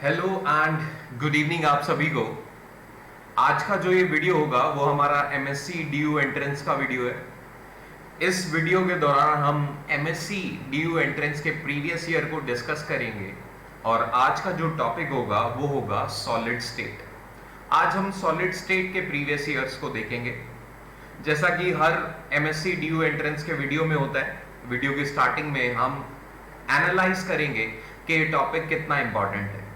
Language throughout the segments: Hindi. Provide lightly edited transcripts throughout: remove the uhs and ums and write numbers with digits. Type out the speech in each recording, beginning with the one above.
हेलो एंड गुड इवनिंग आप सभी को। आज का जो ये वीडियो होगा वो हमारा एमएससी डीयू एंट्रेंस का वीडियो है। इस वीडियो के दौरान हम एमएससी डीयू एंट्रेंस के प्रीवियस ईयर को डिस्कस करेंगे और आज का जो टॉपिक होगा वो होगा सॉलिड स्टेट। आज हम सॉलिड स्टेट के प्रीवियस ईयर्स को देखेंगे। जैसा कि हर एमएससी डीयू एंट्रेंस के वीडियो में होता है, वीडियो की स्टार्टिंग में हम एनालाइज करेंगे कि ये टॉपिक कितना इंपॉर्टेंट है।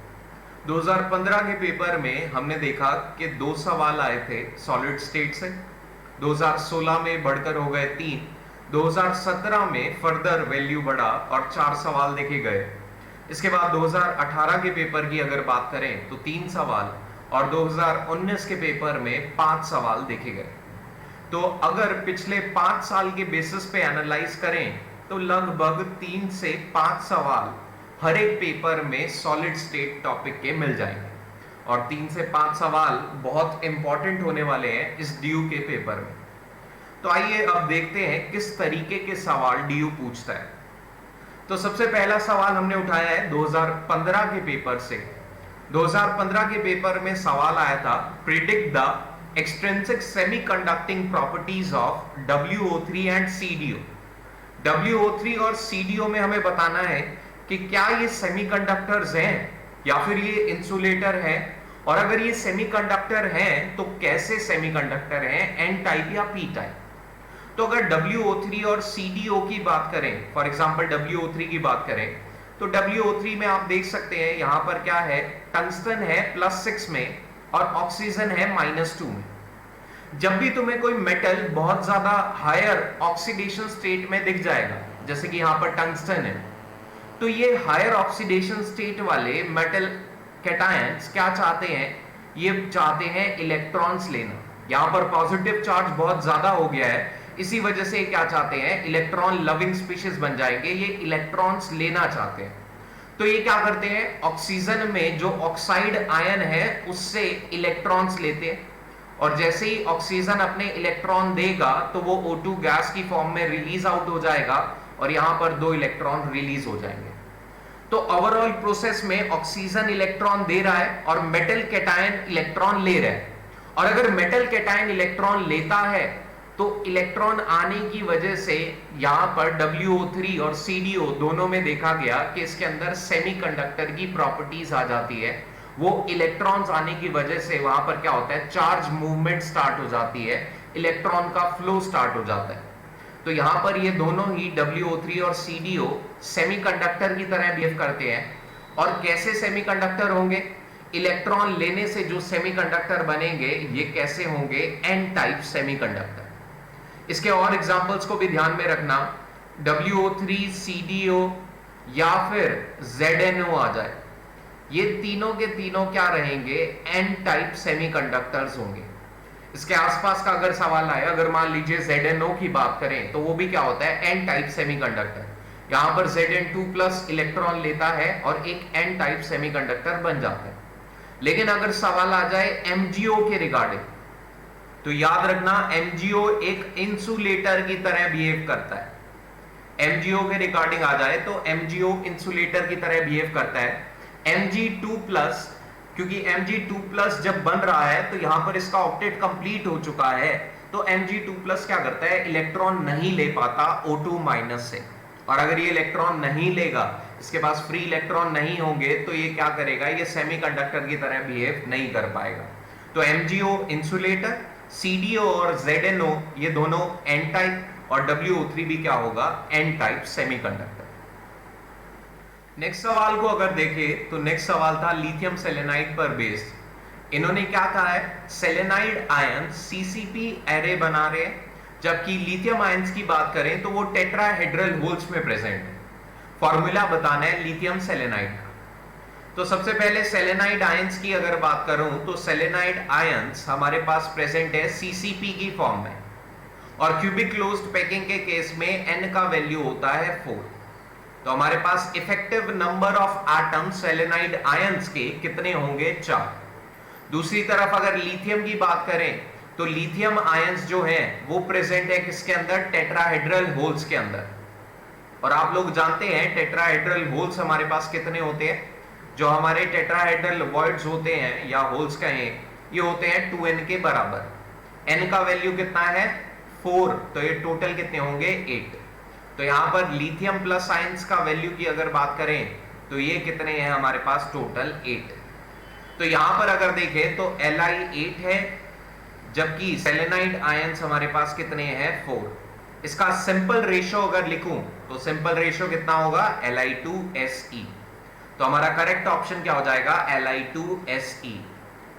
2015 के पेपर में हमने देखा कि 2 सवाल आए थे सॉलिड स्टेट से, 2016 में बढ़कर हो गए 3, 2017 में फर्दर वैल्यू बढ़ा और 4 सवाल देखे गए। इसके बाद 2018 के पेपर की अगर बात करें तो 3 सवाल और 2019 के पेपर में 5 सवाल देखे गए। तो अगर पिछले 5 साल के बेसिस पे एनालाइज करें तो लगभग 3 से 5 सवाल हर एक पेपर में सॉलिड स्टेट टॉपिक के मिल जाएंगे और 3 से 5 सवाल बहुत इंपॉर्टेंट होने वाले हैं इस डीयू के पेपर में। तो आइए अब देखते हैं किस तरीके के सवाल डीयू पूछता है। तो सबसे पहला सवाल हमने उठाया है 2015 के पेपर से। 2015 के पेपर में सवाल आया था, predict the extrinsic semiconducting properties of WO3 and CDO। WO3 और CDO में हमें बताना है कि क्या ये सेमीकंडक्टर्स हैं या फिर ये इंसुलेटर है, और अगर ये सेमीकंडक्टर हैं तो कैसे सेमीकंडक्टर हैं, एन टाइप या पी टाइप। तो अगर WO3 और CDO की बात करें, फॉर एग्जांपल WO3 की बात करें तो WO3 में आप देख सकते हैं यहां पर क्या है, टंगस्टन है +6 में और ऑक्सीजन है -2 में। जब भी तुम्हें कोई मेटल बहुत ज्यादा हायर ऑक्सीडेशन स्टेट में दिख जाएगा, जैसे कि यहां पर टंगस्टन है, तो ये हायर ऑक्सीडेशन स्टेट वाले मेटल कैटायंस क्या चाहते हैं, ये चाहते हैं इलेक्ट्रॉन्स लेना। यहां पर पॉजिटिव चार्ज बहुत ज्यादा हो गया है, इसी वजह से क्या चाहते हैं, इलेक्ट्रॉन लविंग स्पीशीज बन जाएंगे, ये इलेक्ट्रॉन्स लेना चाहते हैं। तो ये क्या करते हैं, ऑक्सीजन में जो ऑक्साइड आयन है उससे इलेक्ट्रॉन्स लेते हैं, और जैसे ही ऑक्सीजन अपने इलेक्ट्रॉन देगा तो वो O2 गैस की फॉर्म में रिलीज आउट हो जाएगा और यहां पर 2 इलेक्ट्रॉन रिलीज हो जाएंगे। तो ओवरऑल प्रोसेस में ऑक्सीजन इलेक्ट्रॉन दे रहा है और मेटल कैटायन इलेक्ट्रॉन ले रहा है। और अगर मेटल कैटायन इलेक्ट्रॉन लेता है तो इलेक्ट्रॉन आने की वजह से यहां पर WO3 और CDO दोनों में देखा गया कि इसके अंदर सेमीकंडक्टर की प्रॉपर्टीज आ जाती है। वो इलेक्ट्रॉन्स आने की वजह से वहां पर क्या होता है, चार्ज मूवमेंट स्टार्ट हो जाती है, इलेक्ट्रॉन का फ्लो स्टार्ट हो जाता है। तो यहां पर ये दोनों ही WO3 और CDO सेमीकंडक्टर की तरह बिहेव करते हैं। और कैसे सेमीकंडक्टर होंगे, इलेक्ट्रॉन लेने से जो सेमीकंडक्टर बनेंगे ये कैसे होंगे, एन टाइप सेमीकंडक्टर। इसके और एग्जांपल्स को भी ध्यान में रखना, WO3 CDO या फिर ZNO आ जाए, ये तीनों के तीनों क्या रहेंगे, एन टाइप सेमीकंडक्टर्स होंगे। इसके आसपास का अगर सवाल आए, अगर मान लीजिए ZNO की बात करें तो वो भी क्या होता है, एन टाइप सेमीकंडक्टर। यहां पर Zn2+ इलेक्ट्रॉन लेता है और एक एन टाइप सेमीकंडक्टर बन जाता है। लेकिन अगर सवाल आ जाए MgO के रिगार्डिंग तो याद रखना MgO एक इंसुलेटर की तरह बिहेव करता है। MgO के रिगार्डिंग आ जाए तो MgO इंसुलेटर की तरह बिहेव करता है। Mg2+, क्योंकि Mg2+ जब बन रहा है तो यहां पर इसका ऑक्टेट कंप्लीट हो चुका है, तो Mg2+ क्या करता है, इलेक्ट्रॉन नहीं ले पाता O2- से। और अगर ये इलेक्ट्रॉन नहीं लेगा, इसके पास फ्री इलेक्ट्रॉन नहीं होंगे, तो ये क्या करेगा, ये सेमीकंडक्टर की तरह बिहेव नहीं कर पाएगा। तो MgO इंसुलेटर, CDO और ZNO ये दोनों एन टाइप और WO3 भी क्या होगा, एन टाइप सेमीकंडक्टर। नेक्स्ट सवाल को अगर देखें तो नेक्स्ट सवाल था लिथियम सेलेनाइड पर बेस्ड। इन्होंने क्या कहा है, सेलेनाइड आयन CCP एरे बना रहे हैं, जबकि लिथियम आयंस की बात करें तो वो टेट्राहेड्रल होल्स में प्रेजेंट है। फॉर्मूला बताना है लिथियम सेलेनाइड का। तो सबसे पहले सेलेनाइड आयंस की अगर बात करूं तो सेलेनाइड आयंस हमारे पास प्रेजेंट है CCP की फॉर्म में, और क्यूबिक क्लोज्ड पैकिंग के केस में n का वैल्यू होता है 4। तो हमारे पास effective number of atom selenide ions के कितने होंगे, 4। दूसरी तरफ अगर लिथियम की बात करें तो लिथियम आयंस जो है वो प्रेजेंट है किसके अंदर, टेट्राहेड्रल होल्स के अंदर। और आप लोग जानते हैं टेट्राहेड्रल होल्स हमारे पास कितने होते हैं, जो हमारे टेट्राहेड्रल वॉइड्स होते हैं या होल्स कहें, ये होते हैं 2n के बराबर। n का वैल्यू कितना है 4, तो ये टोटल कितने होंगे 8। तो यहां पर लिथियम प्लस आयंस का वैल्यू की अगर बात करें तो ये कितने हैं हमारे पास टोटल 8। तो यहां पर अगर देखें तो Li 8 है, जबकि सेलेनाइड आयंस हमारे पास कितने हैं 4। इसका सिंपल रेशियो अगर लिखूं तो सिंपल रेशियो कितना होगा Li2Se। तो हमारा करेक्ट ऑप्शन क्या हो जाएगा Li2Se।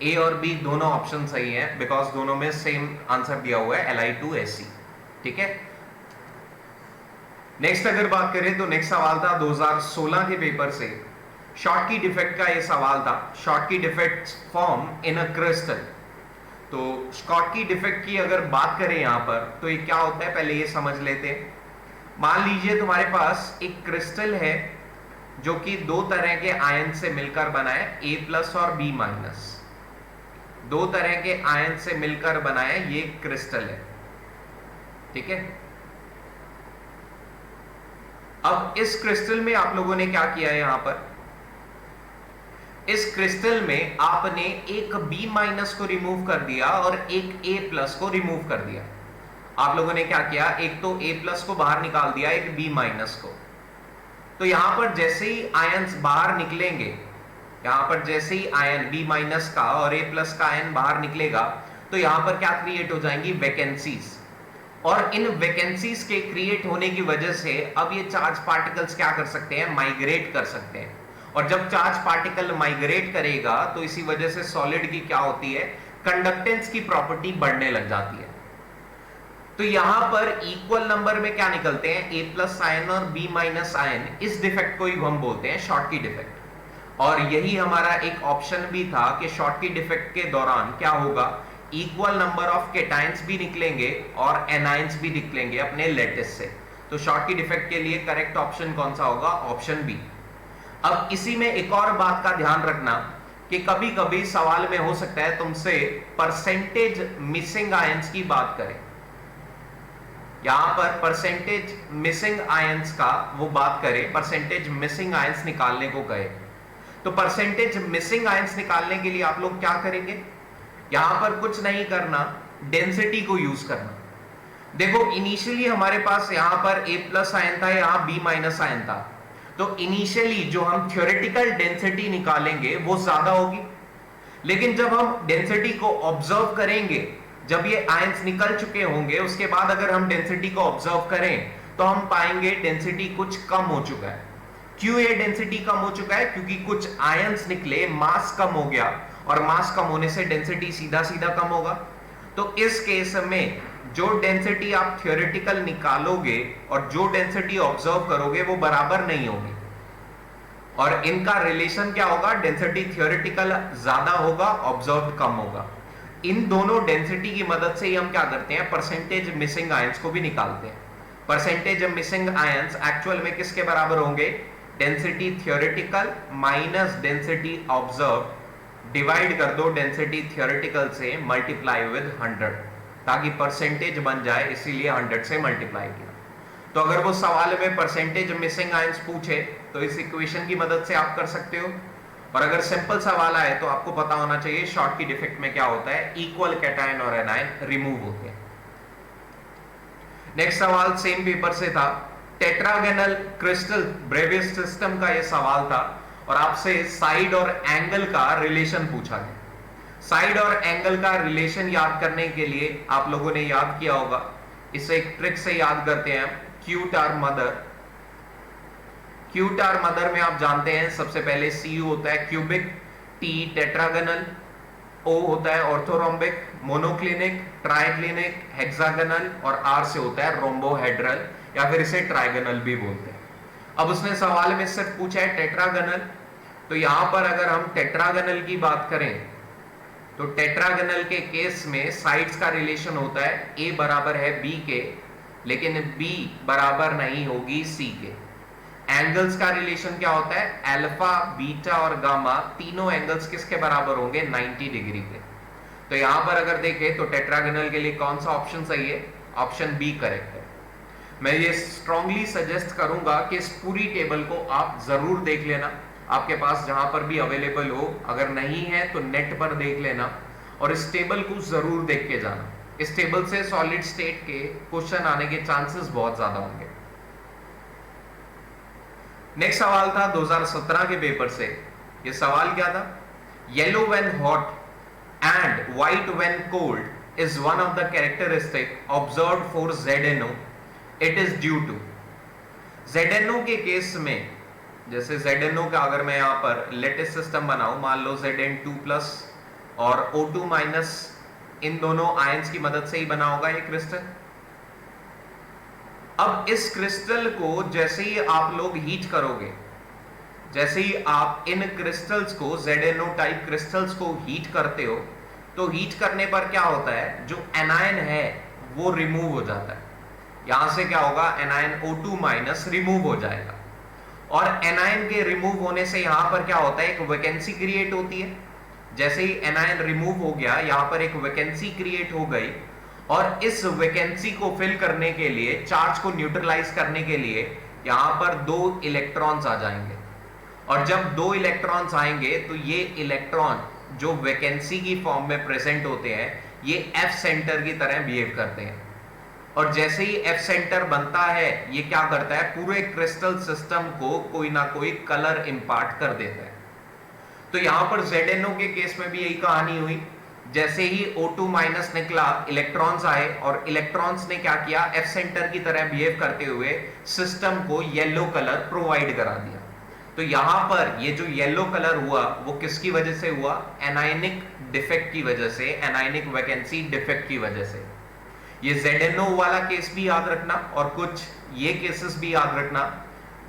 ए और बी दोनों ऑप्शन सही है बिकॉज दोनों में सेम आंसर दिया हुआ है Li2Se। ठीक है, नेक्स्ट अगर बात करें तो नेक्स्ट सवाल था 2016 के पेपर से, शॉटकी डिफेक्ट का ये सवाल था। Schottky defect form in a crystal. तो शॉटकी डिफेक्ट की अगर बात करें यहां पर तो ये क्या होता है पहले ये समझ लेते हैं। मान लीजिए तुम्हारे पास एक क्रिस्टल है जो कि दो तरह के आयन से मिलकर बना है, A+ और B-। दो तरह के आयन से मिलकर बना है ये क्रिस्टल है। ठीक है, अब इस क्रिस्टल में आप लोगों ने क्या किया है, यहां पर इस क्रिस्टल में आपने एक B- को रिमूव कर दिया और एक A+ को रिमूव कर दिया। आप लोगों ने क्या किया, एक तो A+ को बाहर निकाल दिया, एक B- को। तो यहां पर जैसे ही आयंस बाहर निकलेंगे, यहां पर जैसे ही आयन B- का और A+ का आयन बाहर निकलेगा तो यहां पर क्या क्रिएट हो जाएंगी वैकेंसीज। और इन वैकेंसीज के क्रिएट होने की वजह से अब ये चार्ज पार्टिकल्स क्या कर सकते हैं, माइग्रेट कर सकते हैं। और जब चार्ज पार्टिकल माइग्रेट करेगा तो इसी वजह से सॉलिड की क्या होती है, कंडक्टेंस की प्रॉपर्टी बढ़ने लग जाती है। तो यहां पर इक्वल नंबर में क्या निकलते हैं, A+ आयन और B- आयन। इस डिफेक्ट को ही हम बोलते हैं शॉटकी डिफेक्ट। और यही हमारा एक ऑप्शन भी था कि शॉटकी डिफेक्ट के दौरान क्या होगा, इक्वल नंबर ऑफ केटाइंस भी निकलेंगे और एनाइंस भी निकलेंगे अपने लेटिस से। तो शॉटकी डिफेक्ट के लिए करेक्ट ऑप्शन कौन सा होगा, ऑप्शन बी। अब इसी में एक और बात का ध्यान रखना कि कभी कभी सवाल में हो सकता है तुमसे परसेंटेज मिसिंग आयंस की बात करें। यहां पर परसेंटेज मिसिंग आयंस का वो बात करें, परसेंटेज मिसिंग आयंस निकालने को कहे। तो परसेंटेज मिसिंग आयंस निकालने के लिए आप लोग क्या करेंगे, यहां पर कुछ नहीं करना, डेंसिटी को यूज करना। देखो इनिशियली हमारे पास यहां पर A+ आयन था, यहां B- आयन था। तो इनिशियली जो हम थ्योरेटिकल डेंसिटी निकालेंगे वो ज्यादा होगी, लेकिन जब हम डेंसिटी को ऑब्जर्व करेंगे, जब ये आयंस निकल चुके होंगे उसके बाद अगर हम डेंसिटी को ऑब्जर्व करें तो हम पाएंगे डेंसिटी कुछ कम हो चुका है। क्यों ये डेंसिटी कम हो चुका है, क्योंकि कुछ आयंस निकले, मास कम हो गया, और मास कम होने से डेंसिटी सीधा सीधा कम होगा। तो इस केस में जो डेंसिटी आप थ्योरेटिकल निकालोगे और जो डेंसिटी ऑब्जर्व करोगे वो बराबर नहीं होगी, और इनका रिलेशन क्या होगा, डेंसिटी थ्योरेटिकल ज्यादा होगा, ऑब्जर्व कम होगा। इन दोनों डेंसिटी की मदद से ही हम क्या करते हैं, परसेंटेज मिसिंग आयंस को भी निकालते हैं। परसेंटेज मिसिंग आयंस एक्चुअल में किसके बराबर होंगे, density theoretical minus density observe, divide कर दो डेंसिटी थ्योरेटिकल से, मल्टीप्लाई विद 100, ताकि परसेंटेज बन जाए, इसीलिए 100 से मल्टीप्लाई किया। तो अगर वो सवाल में परसेंटेज मिसिंग आयंस पूछे तो इस इक्वेशन की मदद से आप कर सकते हो। और अगर सिंपल सवाल आए तो आपको पता होना चाहिए शॉटकी डिफेक्ट में क्या होता है, इक्वल कैटायन और एनायन रिमूव होते हैं। नेक्स्ट सवाल सेम पेपर से था, टेट्रागोनल क्रिस्टल ब्रेवियस सिस्टम का यह सवाल था, और आपसे साइड और एंगल का रिलेशन पूछा गया। साइड और एंगल का रिलेशन याद करने के लिए आप लोगों ने याद किया होगा, इसे एक ट्रिक से याद करते हैं, cute are mother. Cute are mother में आप जानते हैं सबसे पहले Cu होता है क्यूबिक, T टेट्रागोनल, O होता है ऑर्थोरोम्बिक, मोनोक्लिनिक, ट्राइक्लिनिक, हेक्सागोनल, और R से होता है रोम्बोहेड्रल, या फिर इसे ट्राइगोनल भी बोलते हैं। अब उसने सवाल में सिर्फ पूछा है टेट्रागोनल, तो यहां पर अगर हम टेट्रागोनल की बात करें तो टेट्रागोनल के केस में साइड्स का रिलेशन होता है A बराबर है B के, लेकिन B बराबर नहीं होगी C के। एंगल्स का रिलेशन क्या होता है, अल्फा, बीटा और गामा, तीनों एंगल्स किसके बराबर होंगे, 90 डिग्री के। तो यहां पर अगर देखें तो टेट्रागोनल के लिए कौन सा ऑप्शन सही है, ऑप्शन बी करेक्ट है। मैं ये स्ट्रांगली सजेस्ट करूंगा कि इस पूरी टेबल को आप जरूर देख लेना, आपके पास जहां पर भी अवेलेबल हो, अगर नहीं है तो नेट पर देख लेना और इस टेबल को जरूर देख के जाना। इस टेबल से सॉलिड स्टेट के क्वेश्चन आने के चांसेस बहुत ज्यादा होंगे। नेक्स्ट सवाल था 2017 के पेपर से। ये सवाल क्या था? Yellow when hot and white when cold is one of the characteristic observed for ZNO। It is due to ZNO के केस में, जैसे ZNO का अगर मैं यहां पर लेटिस सिस्टम बनाऊं, मान लो Zn2+ और O2- इन दोनों आयंस की मदद से ही बना होगा ये क्रिस्टल। अब इस क्रिस्टल को जैसे ही आप लोग हीट करोगे, जैसे ही आप इन क्रिस्टल्स को ZNO टाइप क्रिस्टल्स को हीट करते हो, तो हीट करने पर क्या होता है, जो एनायन है वो रिमूव हो जाता है। यहां से क्या होगा, एनायन O2- रिमूव हो जाएगा और एनायन के रिमूव होने से यहां पर क्या होता है, एक वैकेंसी क्रिएट होती है। जैसे ही एनायन रिमूव हो गया, यहां पर एक वैकेंसी क्रिएट हो गई और इस वैकेंसी को फिल करने के लिए, चार्ज को न्यूट्रलाइज करने के लिए यहां पर 2 इलेक्ट्रॉन्स आ जाएंगे और जब 2 इलेक्ट्रॉन्स आएंगे तो ये इलेक्ट्रॉन जो वैकेंसी की फॉर्म में प्रेजेंट होते हैं, ये F सेंटर की तरह बिहेव करते हैं और जैसे ही F सेंटर बनता है, ये क्या करता है, पूरे क्रिस्टल सिस्टम को कोई ना कोई कलर इंपार्ट कर देता है। तो यहां पर ZNO के केस में भी यही कहानी हुई। जैसे ही O2- निकला, इलेक्ट्रॉन्स आए और इलेक्ट्रॉन्स ने क्या किया, F सेंटर की तरह बिहेव करते हुए सिस्टम को येलो कलर प्रोवाइड करा दिया। तो यहां पर ये जो येलो कलर हुआ वो किसकी वजह से हुआ, एनायनिक डिफेक्ट की वजह से, एनायनिक वैकेंसी डिफेक्ट की वजह से। ये ZNO वाला केस भी याद रखना और कुछ ये केसेस भी याद रखना।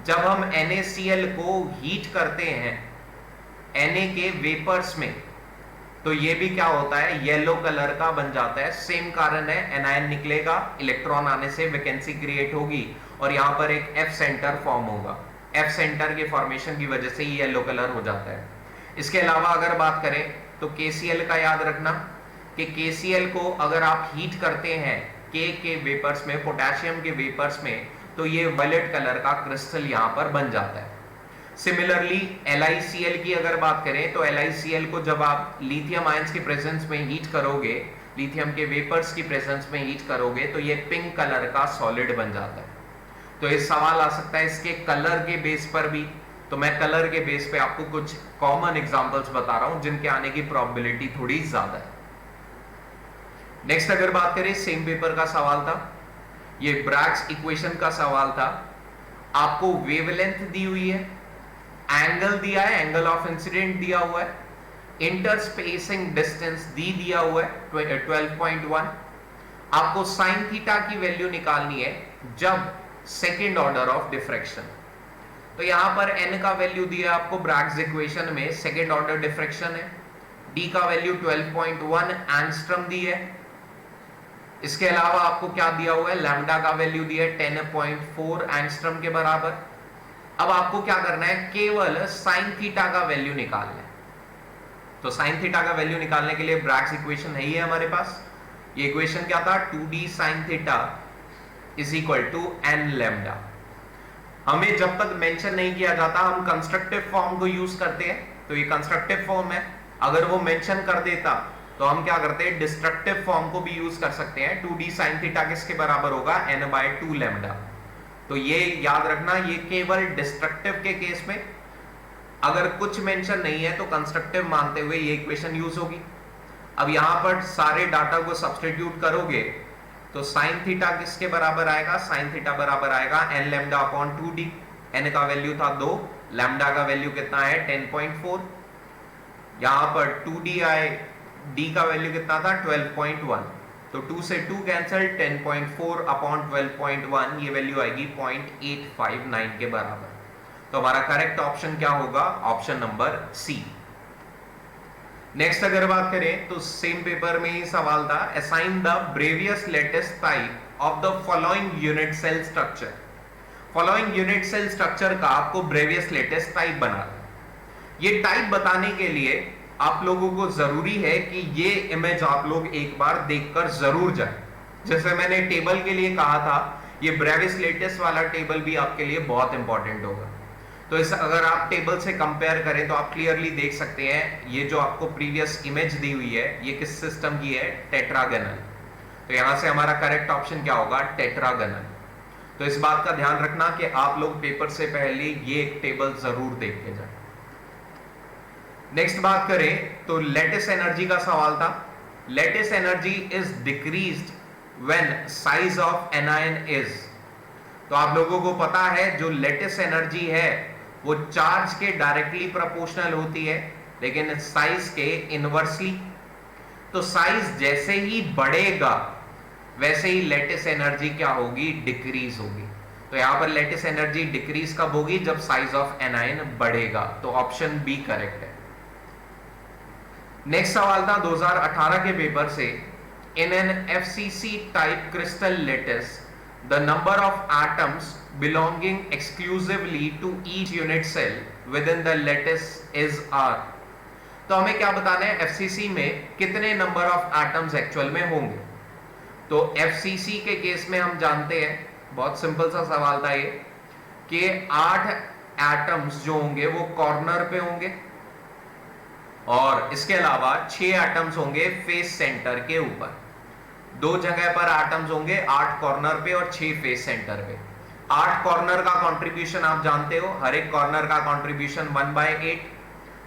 जब हम NaCl को हीट करते हैं Na के वेपर्स में, तो ये भी क्या होता है, येलो कलर का बन जाता है। सेम कारण है, एनायन निकलेगा, इलेक्ट्रॉन आने से वैकेंसी क्रिएट होगी और यहां पर एक F सेंटर फॉर्म होगा। F सेंटर के फॉर्मेशन की वजह से ही येलो कलर हो जाता है। इसके अलावा अगर बात करें तो KCl का याद रखना कि KCl को अगर आप हीट करते हैं K के वेपर्स में, पोटेशियम के वेपर्स में, तो ये वायलेट कलर का क्रिस्टल यहां पर बन जाता है। सिमिलरली LiCl की अगर बात करें तो LiCl को जब आप लिथियम आयंस के प्रेजेंस में हीट करोगे, लिथियम के वेपर्स की प्रेजेंस में हीट करोगे, तो ये पिंक कलर का सॉलिड बन जाता है। तो ये सवाल आ सकता है इसके कलर के बेस पर भी। तो मैं कलर के बेस पे आपको कुछ कॉमन एग्जांपल्स बता रहा हूं जिनके आने की प्रोबेबिलिटी थोड़ी ज्यादा है। नेक्स्ट अगर बात करें, सेम पेपर का सवाल था, ये ब्रैग्स इक्वेशन का सवाल था। आपको वेवलेंथ दी हुई है, एंगल दिया है, एंगल ऑफ इंसिडेंट दिया हुआ है, इंटरस्पेसिंग डिस्टेंस डी दिया हुआ है 12.1। आपको साइन थीटा की वैल्यू निकालनी है जब सेकेंड ऑर्डर ऑफ डिफ्रैक्शन। तो यहां पर n का वैल्यू दिया है आपको ब्रैग्स इक्वेशन में, सेकेंड ऑर्डर डिफ्रैक्शन है। d का वैल्यू 12.1 एंगस्ट्रम दी है। इसके अलावा आपको क्या दिया हुआ है, लैम्डा का वैल्यू दिया है 10.4 एंगस्ट्रम के बराबर। अब आपको क्या करना है, केवल साइन थीटा का वैल्यू निकालना है। तो साइन थीटा का वैल्यू निकालने के लिए ब्रैग्स इक्वेशन है ही है हमारे पास। ये इक्वेशन क्या था, 2d sine theta is equal to n lambda. हमें जब तक मेंशन नहीं किया जाता हम कंस्ट्रक्टिव फॉर्म को यूज करते हैं, तो ये कंस्ट्रक्टिव फॉर्म है। अगर वो मेंशन कर देता तो हम क्या करते हैं, डिस्ट्रक्टिव फॉर्म को भी यूज कर सकते हैं। 2d साइन थीटा किसके बराबर होगा, n/2 लैम्डा। तो ये याद रखना, ये केवल डिस्ट्रक्टिव के केस में, अगर कुछ मेंशन नहीं है तो कंस्ट्रक्टिव मानते हुए ये इक्वेशन यूज होगी। अब यहां पर सारे डाटा को सब्स्टिट्यूट करोगे तो साइन थीटा किसके बराबर आएगा, साइन थीटा बराबर आएगा n lambda upon 2d। n का वैल्यू था 2, लैम्डा का वैल्यू कितना है 10.4। यहां पर 2d आए, d का वैल्यू कितना था 12.1, तो 2 से 2 कैंसिल, 10.4 अपॉन 12.1, ये वैल्यू आएगी 0.859 के बराबर। तो हमारा करेक्ट ऑप्शन क्या होगा, ऑप्शन नंबर सी। नेक्स्ट अगर बात करें तो सेम पेपर में ही सवाल था, assign the Bravais lattice type of the following unit cell structure. Following unit cell structure का आपको ब्रेवियस लेटेस्ट टाइप बनाना है। ये टाइप बताने के लिए आप लोगों को जरूरी है कि ये इमेज आप लोग एक बार देखकर जरूर जाए। जैसे मैंने टेबल के लिए कहा था, ये ब्रेवियस लेटेस्ट वाला टेबल भी आपके लिए बहुत इंपॉर्टेंट होगा। तो इस अगर आप टेबल से कंपेयर करें तो आप क्लियरली देख सकते हैं, ये जो आपको प्रीवियस इमेज दी हुई है ये किस सिस्टम की है, टेट्रागनल। तो यहां से हमारा करेक्ट ऑप्शन क्या होगा, टेट्रागनल। तो इस बात का ध्यान रखना कि आप लोग पेपर से पहले ये एक टेबल जरूर देख के जाए। नेक्स्ट बात करें तो लेटिस एनर्जी का सवाल था। Lattice energy is decreased when size of anion is. तो आप लोगों को पता है जो लेटिस एनर्जी है वो चार्ज के डायरेक्टली प्रोपोर्शनल होती है, लेकिन साइज के इनवर्सली। तो साइज जैसे ही बढ़ेगा वैसे ही लेटिस एनर्जी क्या होगी, डिक्रीज होगी। तो यहां पर लेटिस एनर्जी डिक्रीज कब होगी, जब साइज ऑफ एनायन बढ़ेगा। तो ऑप्शन बी करेक्ट है। नेक्स्ट सवाल था 2018 के पेपर से, in an FCC type crystal lattice the number of atoms belonging exclusively to each unit cell within the lattice is R. तो हमें क्या बताना है, एफसीसी में कितने नंबर ऑफ एटम्स एक्चुअल में होंगे। तो एफसीसी के केस में हम जानते हैं, बहुत सिंपल सा सवाल था ये, कि 8 एटम्स जो होंगे वो कॉर्नर पे होंगे और इसके अलावा 6 एटम्स होंगे फेस सेंटर के ऊपर। 2 जगह पर एटम्स होंगे, 8 कॉर्नर पे और 6 फेस सेंटर पे। 8 कॉर्नर का कंट्रीब्यूशन आप जानते हो, हर एक कॉर्नर का कंट्रीब्यूशन 1/8।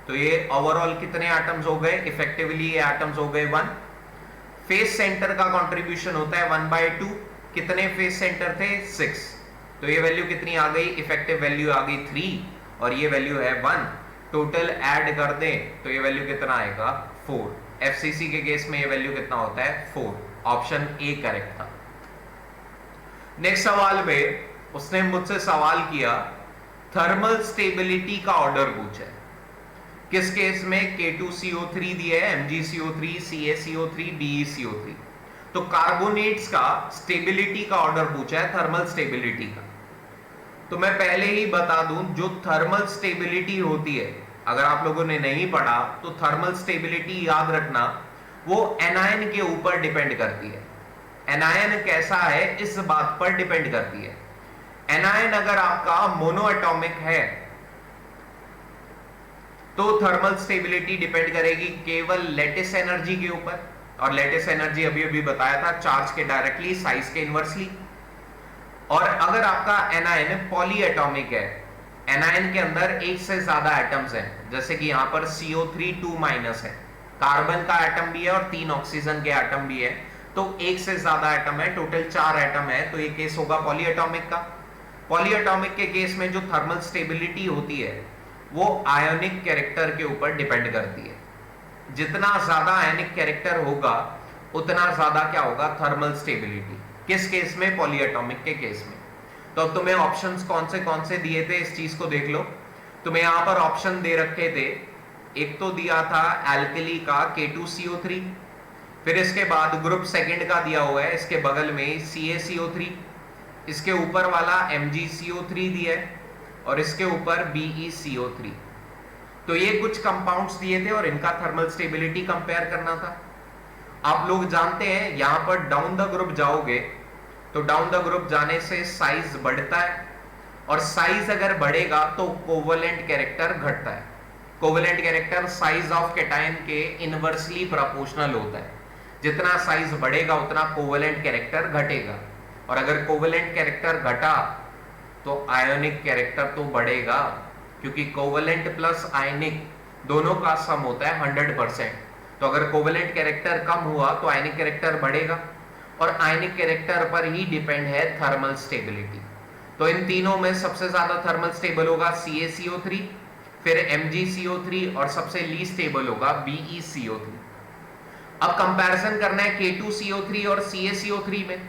तो ये ओवरऑल कितने एटम्स हो गए, इफेक्टिवली ये एटम्स हो गए 1। फेस सेंटर का कंट्रीब्यूशन होता है 1/2। कितने फेस सेंटर थे, 6। तो ये वैल्यू कितनी आ गई, इफेक्टिव वैल्यू आ गई 3 और ये वैल्यू है 1। टोटल ऐड कर दें तो ये वैल्यू कितना आएगा, 4। एफसीसी के केस में ये वैल्यू कितना होता है, 4। ऑप्शन ए करेक्ट था। नेक्स्ट सवाल में उसने मुझसे सवाल किया, थर्मल स्टेबिलिटी का ऑर्डर पूछा है। किस केस में, K2CO3 दिया है, MgCO3, CaCO3, BeCO3। तो कार्बोनेट्स का स्टेबिलिटी का ऑर्डर पूछा है, थर्मल स्टेबिलिटी का। तो मैं पहले ही बता दूं, जो थर्मल स्टेबिलिटी होती है, अगर आप लोगों ने नहीं पढ़ा तो थर्मल स्टेबिलिटी याद रखना, वो एनायन के ऊपर डिपेंड करती है। एनायन कैसा है इस बात पर डिपेंड करती है। एनायन अगर आपका मोनोएटॉमिक है तो थर्मल स्टेबिलिटी डिपेंड करेगी केवल लेटिस एनर्जी के ऊपर, और लेटिस एनर्जी अभी अभी बताया था, चार्ज के डायरेक्टली, साइज के इनवर्सली। और अगर आपका एनायन पॉलीएटॉमिक है, एनायन के अंदर एक से ज्यादा एटम्स हैं, जैसे कि यहां पर CO3 2- है, कार्बन का एटम भी है और 3 ऑक्सीजन के एटम भी है, तो एक से ज्यादा एटम है, टोटल 4 एटम है, तो ये केस होगा पॉलीएटॉमिक का। पॉलीएटॉमिक के केस में जो थर्मल स्टेबिलिटी होती है वो आयोनिक कैरेक्टर के ऊपर डिपेंड करती है। जितना ज्यादा आयोनिक कैरेक्टर होगा उतना ज्यादा क्या होगा, थर्मल स्टेबिलिटी। किस केस में, पॉलीएटॉमिक के केस में। तो अब तुम्हें ऑप्शंस कौन से दिए थे, इस चीज को देख लो। तुम्हें यहां पर ऑप्शन दे रखे थे, एक तो दिया था एल्कली का K2CO3, फिर इसके बाद ग्रुप सेकंड का दिया हुआ है इसके बगल में CaCO3, इसके ऊपर वाला MgCO3 दिया है और इसके ऊपर BeCO3। तो ये कुछ कंपाउंड्स दिए थे और इनका थर्मल स्टेबिलिटी कंपेयर करना था। आप लोग जानते हैं यहां पर डाउन द ग्रुप जाओगे तो डाउन द ग्रुप जाने से साइज बढ़ता है, और साइज अगर बढ़ेगा तो कोवेलेंट कैरेक्टर घटता है। Covalent character size of cation के इनवर्सली प्रोपोर्शनल होता है। जितना साइज बढ़ेगा उतना कोवेलेंट कैरेक्टर घटेगा, और अगर कोवेलेंट कैरेक्टर घटा तो आयोनिक कैरेक्टर तो बढ़ेगा, क्योंकि कोवेलेंट प्लस आयनिक दोनों का सम होता है 100%। तो अगर कोवेलेंट कैरेक्टर कम हुआ तो आयनिक कैरेक्टर बढ़ेगा, और आयनिक कैरेक्टर पर ही डिपेंड है थर्मल स्टेबिलिटी। तो इन तीनों में सबसे ज्यादा थर्मल स्टेबल होगा CaCO3, फिर MgCO3 और सबसे लीस्ट स्टेबल होगा BeCO3। अब कंपैरिजन करना है K2CO3 और CaCO3 में।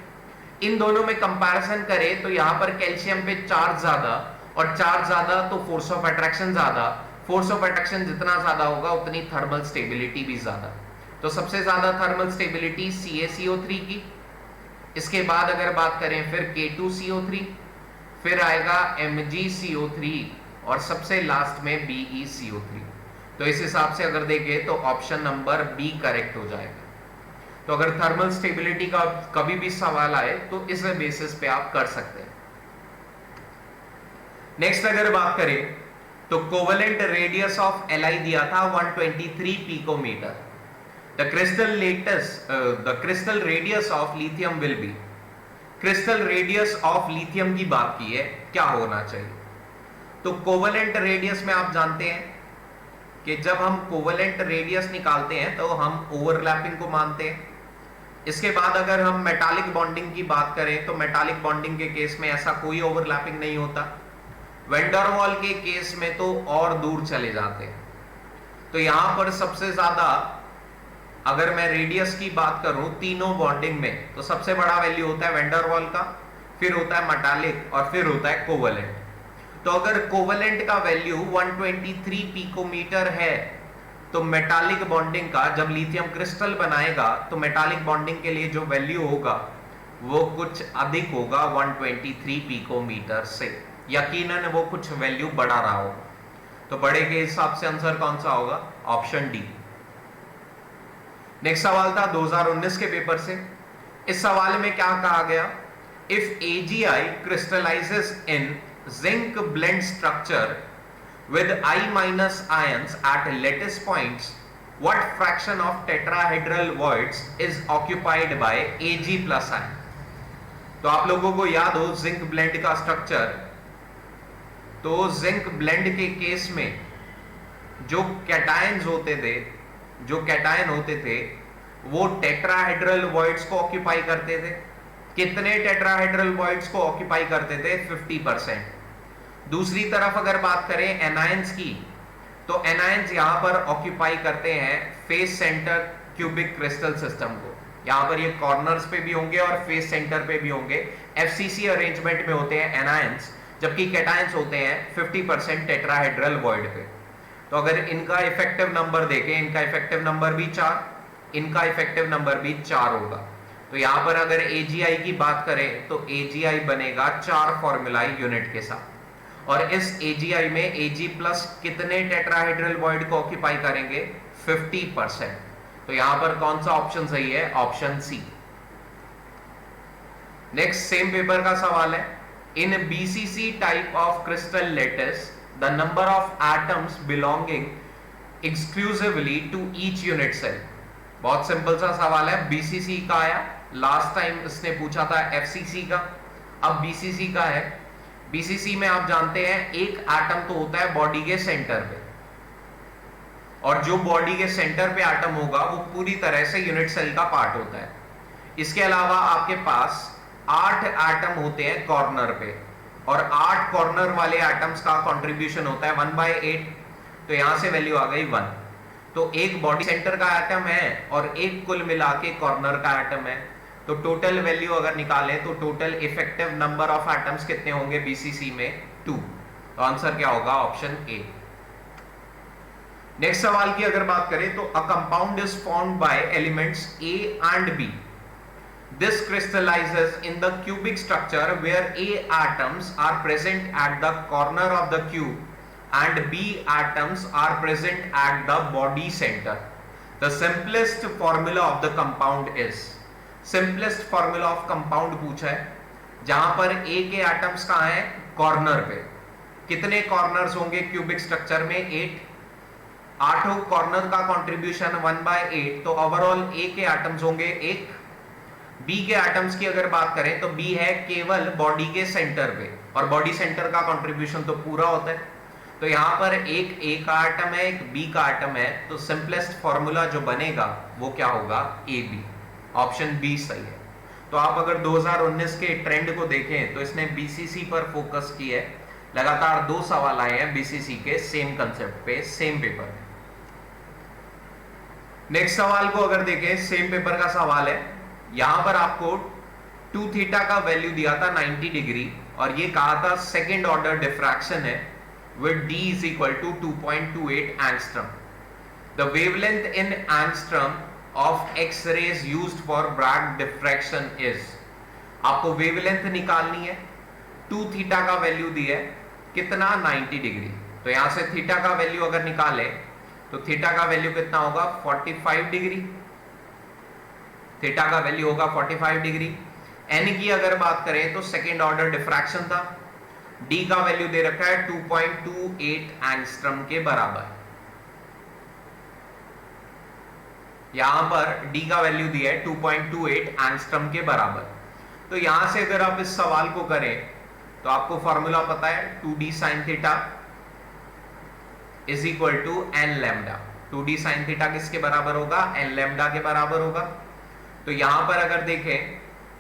इन दोनों में कंपैरिजन करें तो यहां पर कैल्शियम पे चार्ज ज्यादा, और चार्ज ज्यादा तो फोर्स ऑफ अट्रैक्शन ज्यादा। फोर्स ऑफ अट्रैक्शन जितना ज्यादा होगा उतनी थर्मल स्टेबिलिटी भी ज्यादा। तो सबसे ज्यादा थर्मल स्टेबिलिटी CaCO3 की, इसके बाद अगर बात करें फिर K2CO3, फिर आएगा MgCO3 और सबसे लास्ट में BeCO3। तो इस हिसाब से अगर देखें तो ऑप्शन नंबर बी करेक्ट हो जाएगा। तो अगर थर्मल स्टेबिलिटी का कभी भी सवाल आए तो इस बेसिस पे आप कर सकते हैं। नेक्स्ट अगर बात करें तो कोवेलेंट रेडियस ऑफ Li दिया था 123 पिकोमीटर। The crystal radius of lithium will be, crystal radius of lithium की बात की है, क्या होना चाहिए? तो कोवेलेंट रेडियस में आप जानते हैं कि जब हम कोवेलेंट रेडियस निकालते हैं तो हम ओवरलैपिंग को मानते हैं। इसके बाद अगर हम मेटालिक बॉन्डिंग की बात करें तो मेटालिक बॉन्डिंग के केस में ऐसा कोई ओवरलैपिंग नहीं होता। वेंडरवॉल के केस में तो और दूर चले जाते हैं। तो यहां पर सबसे ज्यादा अगर मैं रेडियस की बात करूं तीनों बॉन्डिंग में, तो सबसे बड़ा वैल्यू होता है वेंडरवॉल का, फिर होता है मेटालिक और फिर होता है कोवेलेंट। तो अगर कोवेलेंट का वैल्यू 123 पिकोमीटर है तो मेटालिक बॉन्डिंग का जब लिथियम क्रिस्टल बनाएगा तो मेटालिक बॉन्डिंग के लिए जो वैल्यू होगा वो कुछ अधिक होगा 123 पिकोमीटर से, यकीनन वो कुछ वैल्यू बढ़ा रहा होगा। तो बड़े के हिसाब से आंसर कौन सा होगा? Option D. नेक्स्ट सवाल था 2019 के पेपर से। इस सवाल में क्या कहा गया? If AgI crystallizes in zinc blend structure with I- ions at lattice points, what fraction of tetrahedral voids is occupied by Ag plus I? तो आप लोगों को याद हो जिंक ब्लेंड का स्ट्रक्चर, तो जिंक ब्लेंड के केस में जो कैटायंस होते थे, जो कैटायन होते थे वो टेट्राहेड्रल वॉइड्स को ऑक्यूपाई करते थे। कितने टेट्राहेड्रल वॉइड्स को ऑक्यूपाई करते थे? 50%। दूसरी तरफ अगर बात करें एनायंस की, तो एनायंस यहां पर ऑक्यूपाई करते हैं face centre cubic crystal system को। यहां पर ये कॉर्नर्स पे भी होंगे और फेस सेंटर पे भी होंगे। FCC अरेंजमेंट में होते हैं एनायंस, जबकि कैटायंस होते हैं 50% टेट्राहेड्रल वॉइड पे। तो अगर इनका इफेक्टिव नंबर देखें, इनका इफेक्टिव नंबर भी 4, इनका इफेक्टिव नंबर भी 4 होगा। तो यहां पर अगर AgI की बात करें तो AgI बनेगा 4 फॉर्मूला यूनिट के साथ, और इस AgI में Ag प्लस कितने टेट्राहेड्रल वॉइड को ऑक्यूपाई करेंगे? 50%। तो यहां पर कौन सा ऑप्शन सही है? Option C. Next same paper का सवाल है। In BCC type of crystal lattice the number of atoms belonging exclusively to each unit cell. बहुत सिंपल सा सवाल है। BCC का आया, लास्ट टाइम इसने पूछा था FCC का, अब BCC का है। BCC में आप जानते हैं एक एटम तो होता है बॉडी के सेंटर पे, और जो बॉडी के सेंटर पे एटम होगा वो पूरी तरह से यूनिट सेल का पार्ट होता है। इसके अलावा आपके पास 8 एटम होते हैं कॉर्नर पे, और 8 कॉर्नर वाले एटम्स का कंट्रीब्यूशन होता है 1/8। तो यहां से वैल्यू आ गई 1। तो एक बॉडी सेंटर का एटम है और एक कुल मिला के कॉर्नर का एटम है। तो टोटल वैल्यू अगर निकालें तो total effective number of atoms कितने होंगे BCC में? 2। तो आंसर क्या होगा? Option A. नेक्स्ट सवाल की अगर बात करें तो a compound is formed by elements A and B. This crystallizes in the cubic structure where A atoms are present at the corner of the cube and B atoms are present at the body center. The simplest formula of the compound is, simplest formula of compound पूछा है, जहां पर A के एटम्स कहां है? कॉर्नर पे। कितने कॉर्नर्स होंगे क्यूबिक स्ट्रक्चर में? 8। 8 कॉर्नर का कंट्रीब्यूशन 1/8, तो ओवरऑल A के एटम्स होंगे 1। B के एटम्स की अगर बात करें तो B है केवल बॉडी के सेंटर पे, और बॉडी सेंटर का कंट्रीब्यूशन तो पूरा होता है। तो यहां पर एक A का एटम है, एक B का एटम है, तो सिंपलेस्ट फॉर्मूला जो बनेगा वो क्या होगा? AB। ऑप्शन बी सही है। तो आप अगर 2019 के ट्रेंड को देखें तो इसने BCC पर फोकस किया है। लगातार 2 सवाल आए हैं BCC के सेम कंसेप्ट पे, सेम पेपर में। नेक्स्ट सवाल को अगर देखें, सेम पेपर का सवाल है। यहां पर आपको 2 थीटा का वैल्यू दिया था 90 डिग्री, और ये कहा था सेकेंड ऑर्डर डिफ्रैक्शन है with D is equal to 2.28 angstrom. The wavelength in angstrom of X-rays used for Bragg diffraction is, आपको वेवलेंथ निकालनी है। 2 थीटा का वैल्यू दिया है कितना? 90 डिग्री। तो यहां से थीटा का वैल्यू अगर निकाले तो थीटा का वैल्यू कितना होगा? 45 डिग्री। थीटा का वैल्यू होगा 45 डिग्री। N की अगर बात करें तो सेकेंड ऑर्डर डिफ्रैक्शन था, डी का वैल्यू दे रखा है 2.28 एंगस्ट्रम के बराबर। यहां पर डी का वैल्यू दिया है 2.28 एंगस्ट्रम के बराबर। तो यहां से अगर आप इस सवाल को करें तो आपको फॉर्मूला पता है 2d sin theta is equal to N lambda. 2d sin theta किसके बराबर होगा? एन लैम्डा के बराबर होगा। तो यहां पर अगर देखें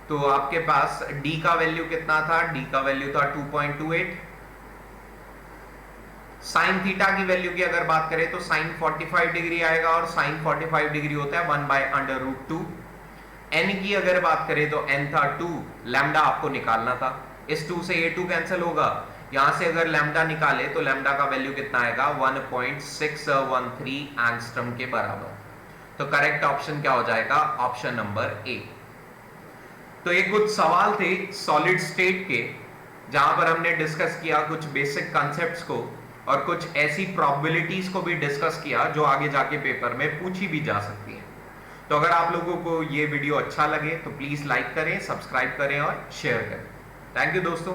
तो आपके पास d का वैल्यू कितना था? d का वैल्यू था 2.28। साइन थीटा की वैल्यू की अगर बात करें तो साइन 45 डिग्री आएगा और साइन 45 डिग्री होता है 1/√2। n की अगर बात करें तो n था 2, लैम्डा आपको निकालना था। इस 2 से ये 2 कैंसिल होगा। यहां से अगर लैम्डा निकाले तो लैम्डा का वैल्यू कितना आएगा? 1.613 एंगस्ट्रम के बराबर। तो करेक्ट ऑप्शन क्या हो जाएगा? Option number A. तो ये कुछ सवाल थे सॉलिड स्टेट के, जहां पर हमने डिस्कस किया कुछ बेसिक कॉन्सेप्ट्स को और कुछ ऐसी प्रोबेबिलिटीज को भी डिस्कस किया जो आगे जाके पेपर में पूछी भी जा सकती है। तो अगर आप लोगों को ये वीडियो अच्छा लगे तो प्लीज लाइक करें, सब्सक्राइब करें और शेयर करें। थैंक यू दोस्तों।